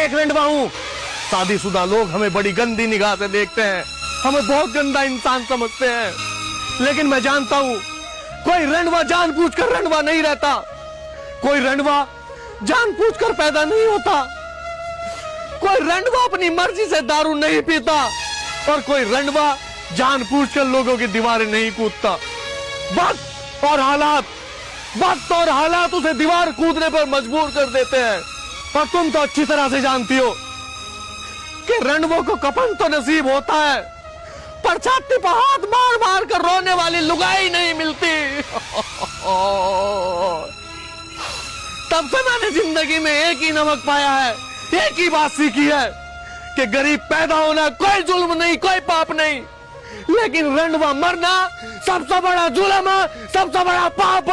एक रंडवा हूं। शादीशुदा लोग हमें बड़ी गंदी निगाह से देखते हैं, हमें बहुत गंदा इंसान समझते हैं, लेकिन मैं जानता हूं कोई रंडवा जानबूझकर रंडवा नहीं रहता, कोई रंडवा जानबूझकर पैदा नहीं होता, कोई रंडवा अपनी मर्जी से दारू नहीं पीता, और कोई रंडवा जानबूझकर लोगों की दीवारें नहीं कूदता। वक्त और हालात उसे दीवार कूदने पर मजबूर कर देते हैं। और तुम तो अच्छी तरह से जानती हो कि रंडवों को कफन तो नसीब होता है, पर छाती पर हाथ मार मार कर रोने वाली लुगाई नहीं मिलती। तब से मैंने जिंदगी में एक ही नमक पाया है, एक ही बात सीखी है कि गरीब पैदा होना कोई जुल्म नहीं, कोई पाप नहीं, लेकिन रंडवा मरना सबसे बड़ा जुल्म है, सबसे बड़ा पाप।